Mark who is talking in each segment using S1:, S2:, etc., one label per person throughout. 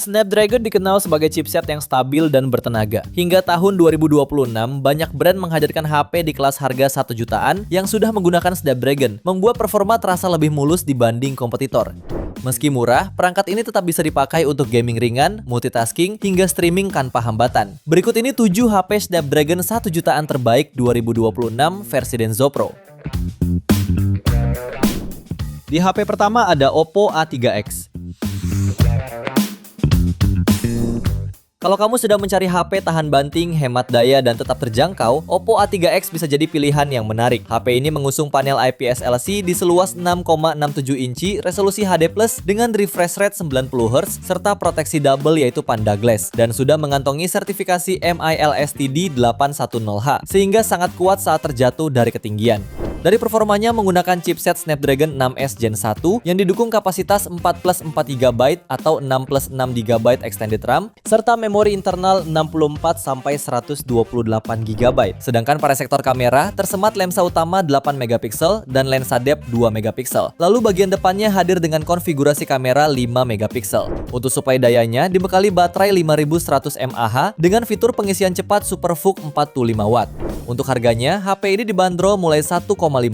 S1: Snapdragon dikenal sebagai chipset yang stabil dan bertenaga. Hingga tahun 2026, banyak brand menghadirkan HP di kelas harga 1 jutaan yang sudah menggunakan Snapdragon, membuat performa terasa lebih mulus dibanding kompetitor. Meski murah, perangkat ini tetap bisa dipakai untuk gaming ringan, multitasking, hingga streaming tanpa hambatan. Berikut ini 7 HP Snapdragon 1 jutaan terbaik 2026 versi Denso Pro. Di HP pertama ada Oppo A3X. Kalau kamu sedang mencari HP tahan banting, hemat daya, dan tetap terjangkau, Oppo A3X bisa jadi pilihan yang menarik. HP ini mengusung panel IPS LC di seluas 6,67 inci, resolusi HD+, dengan refresh rate 90Hz, serta proteksi double yaitu Panda Glass, dan sudah mengantongi sertifikasi MILSTD 810H, sehingga sangat kuat saat terjatuh dari ketinggian. Dari performanya menggunakan chipset Snapdragon 6S Gen 1 yang didukung kapasitas 4+4GB atau 6+6GB extended RAM, serta memori internal 64-128GB. Sedangkan pada sektor kamera, tersemat lensa utama 8MP dan lensa depth 2MP. Lalu bagian depannya hadir dengan konfigurasi kamera 5MP. Untuk suplai dayanya dibekali baterai 5100 mAh dengan fitur pengisian cepat SuperVOOC 45W. Untuk harganya, HP ini dibanderol mulai 1,5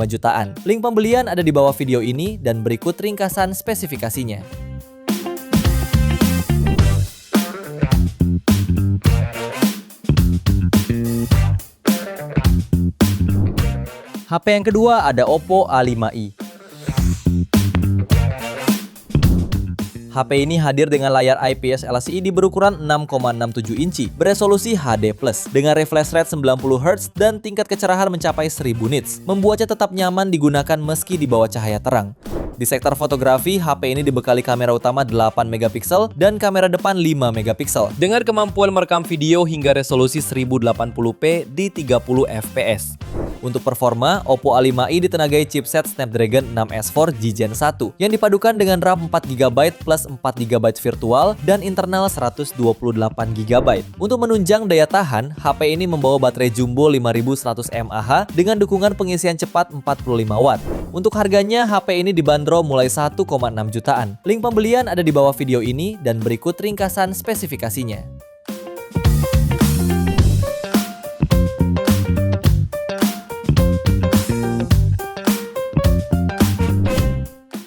S1: jutaan. Link pembelian ada di bawah video ini dan berikut ringkasan spesifikasinya. HP yang kedua ada Oppo A5i. HP ini hadir dengan layar IPS LCD berukuran 6,67 inci, beresolusi HD+, dengan refresh rate 90Hz dan tingkat kecerahan mencapai 1000 nits, membuatnya tetap nyaman digunakan meski di bawah cahaya terang. Di sektor fotografi, HP ini dibekali kamera utama 8MP dan kamera depan 5MP, dengan kemampuan merekam video hingga resolusi 1080p di 30fps. Untuk performa, Oppo A5i ditenagai chipset Snapdragon 6S 4G Gen 1 yang dipadukan dengan RAM 4GB plus 4GB virtual dan internal 128GB. Untuk menunjang daya tahan, HP ini membawa baterai jumbo 5100 mAh dengan dukungan pengisian cepat 45W. Untuk harganya, HP ini dibanderol mulai 1,6 jutaan. Link pembelian ada di bawah video ini dan berikut ringkasan spesifikasinya.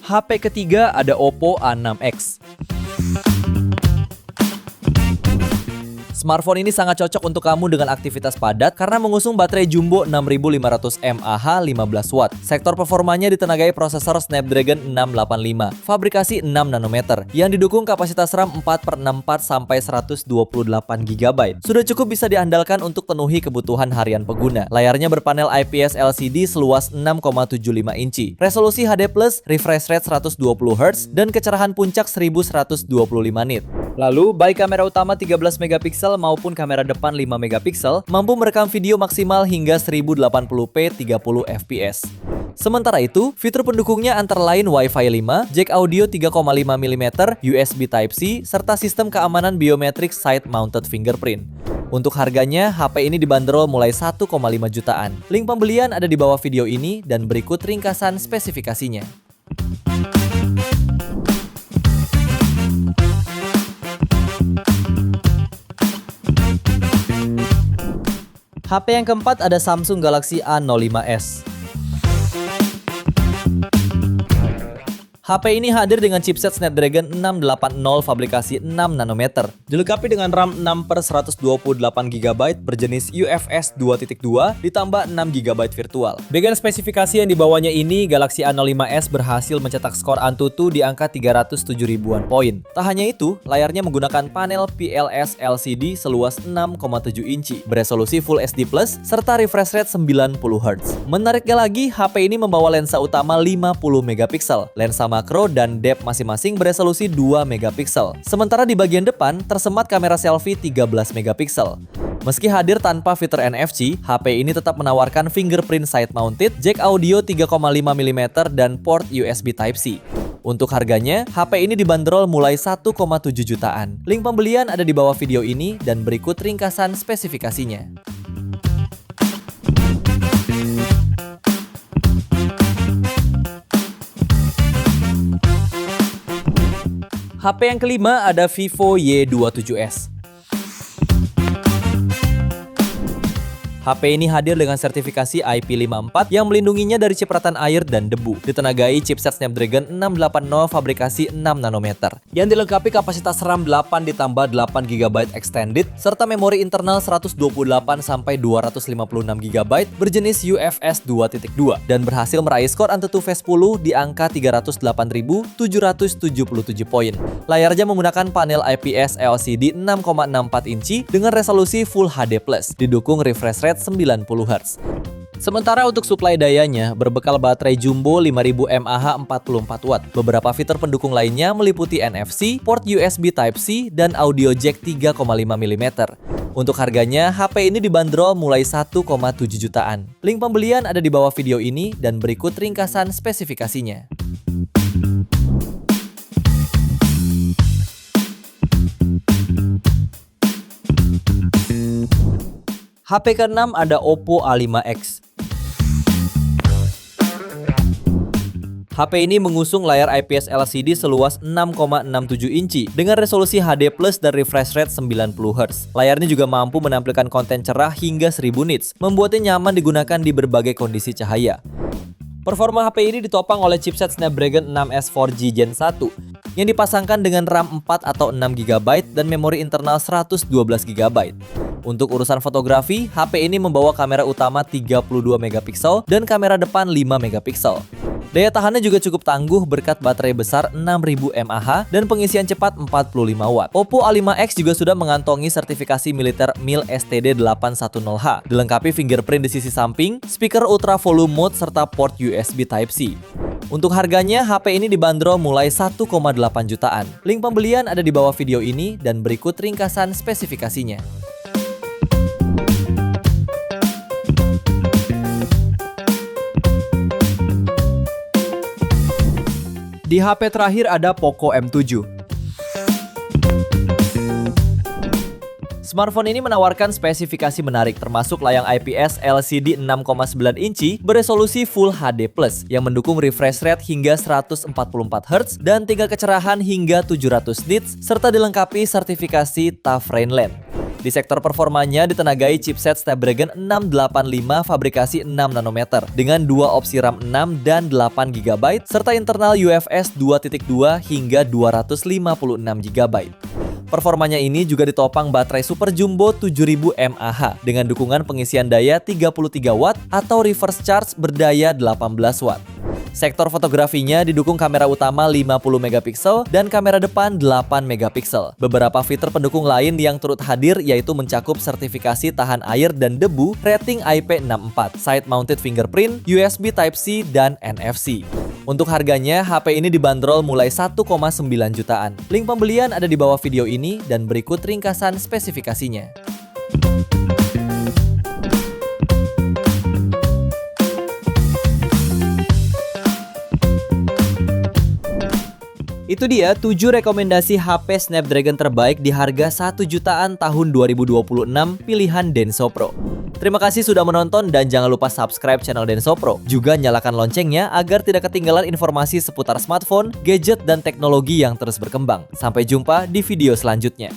S1: HP ketiga ada Oppo A6X. Smartphone ini sangat cocok untuk kamu dengan aktivitas padat karena mengusung baterai jumbo 6500 mAh 15W. Sektor performanya ditenagai prosesor Snapdragon 685, fabrikasi 6nm, yang didukung kapasitas RAM 4/64 sampai 128GB. Sudah cukup bisa diandalkan untuk penuhi kebutuhan harian pengguna. Layarnya berpanel IPS LCD seluas 6,75 inci, resolusi HD+, refresh rate 120Hz, dan kecerahan puncak 1125 nit. Lalu, baik kamera utama 13MP maupun kamera depan 5MP mampu merekam video maksimal hingga 1080p 30fps. Sementara itu, fitur pendukungnya antara lain Wi-Fi 5, jack audio 3,5mm, USB Type-C, serta sistem keamanan biometrik side-mounted fingerprint. Untuk harganya, HP ini dibanderol mulai 1,5 jutaan. Link pembelian ada di bawah video ini dan berikut ringkasan spesifikasinya. HP yang keempat ada Samsung Galaxy A05s. HP ini hadir dengan chipset Snapdragon 680 fabrikasi 6nm, dilengkapi dengan RAM 6/128GB berjenis UFS 2.2 ditambah 6GB virtual. Dengan spesifikasi yang dibawanya ini, Galaxy A05s berhasil mencetak skor Antutu di angka 307 ribuan poin. Tak hanya itu, layarnya menggunakan panel PLS LCD seluas 6,7 inci, beresolusi Full HD+, serta refresh rate 90Hz. Menariknya lagi, HP ini membawa lensa utama 50MP, lensa makro dan depth masing-masing beresolusi 2MP. Sementara di bagian depan tersemat kamera selfie 13MP. Meski hadir tanpa fitur NFC, HP ini tetap menawarkan fingerprint side mounted, jack audio 3,5mm dan port USB Type-C. Untuk harganya, HP ini dibanderol mulai 1,7 jutaan. Link pembelian ada di bawah video ini dan berikut ringkasan spesifikasinya. HP yang kelima ada Vivo Y27s. HP ini hadir dengan sertifikasi IP54 yang melindunginya dari cipratan air dan debu. Ditenagai chipset Snapdragon 680 fabrikasi 6 nanometer. Yang dilengkapi kapasitas RAM 8 ditambah 8 GB extended serta memori internal 128 sampai 256 GB berjenis UFS 2.2 dan berhasil meraih skor AnTuTu V10 di angka 308.777 poin. Layarnya menggunakan panel IPS LCD 6,64 inci dengan resolusi Full HD+, didukung refresh rate 90 Hz. Sementara untuk suplai dayanya, berbekal baterai jumbo 5000 mAh 44 Watt. Beberapa fitur pendukung lainnya meliputi NFC, port USB Type-C, dan audio jack 3,5 mm. Untuk harganya, HP ini dibanderol mulai 1,7 jutaan. Link pembelian ada di bawah video ini dan berikut ringkasan spesifikasinya. HP ke-6 ada Oppo A5X. HP ini mengusung layar IPS LCD seluas 6,67 inci dengan resolusi HD+ dan refresh rate 90 Hz. Layarnya juga mampu menampilkan konten cerah hingga 1000 nits, membuatnya nyaman digunakan di berbagai kondisi cahaya. Performa HP ini ditopang oleh chipset Snapdragon 6S 4G Gen 1 yang dipasangkan dengan RAM 4 atau 6 GB dan memori internal 112 GB. Untuk urusan fotografi, HP ini membawa kamera utama 32 megapiksel dan kamera depan 5 megapiksel. Daya tahannya juga cukup tangguh berkat baterai besar 6000 mAh dan pengisian cepat 45 Watt. Oppo A5X juga sudah mengantongi sertifikasi militer MIL STD810H, dilengkapi fingerprint di sisi samping, speaker ultra volume mode serta port USB Type-C. Untuk harganya, HP ini dibanderol mulai 1,8 jutaan. Link pembelian ada di bawah video ini dan berikut ringkasan spesifikasinya. Di HP terakhir ada Poco M7. Smartphone ini menawarkan spesifikasi menarik termasuk layar IPS LCD 6,9 inci beresolusi Full HD+, yang mendukung refresh rate hingga 144 Hz dan tingkat kecerahan hingga 700 nits serta dilengkapi sertifikasi TUF Rainland. Di sektor performanya ditenagai chipset Snapdragon 685 fabrikasi 6 nanometer dengan dua opsi RAM 6 dan 8 GB serta internal UFS 2.2 hingga 256 GB. Performanya ini juga ditopang baterai super jumbo 7000 mAh dengan dukungan pengisian daya 33 Watt atau reverse charge berdaya 18 Watt. Sektor fotografinya didukung kamera utama 50 megapiksel dan kamera depan 8 megapiksel. Beberapa fitur pendukung lain yang turut hadir yaitu mencakup sertifikasi tahan air dan debu, rating IP64, side mounted fingerprint, USB Type-C, dan NFC. Untuk harganya, HP ini dibanderol mulai 1,9 jutaan. Link pembelian ada di bawah video ini dan berikut ringkasan spesifikasinya. Itu dia 7 rekomendasi HP Snapdragon terbaik di harga 1 jutaan tahun 2026 pilihan Denso Pro. Terima kasih sudah menonton dan jangan lupa subscribe channel Denso Pro. Juga nyalakan loncengnya agar tidak ketinggalan informasi seputar smartphone, gadget, dan teknologi yang terus berkembang. Sampai jumpa di video selanjutnya.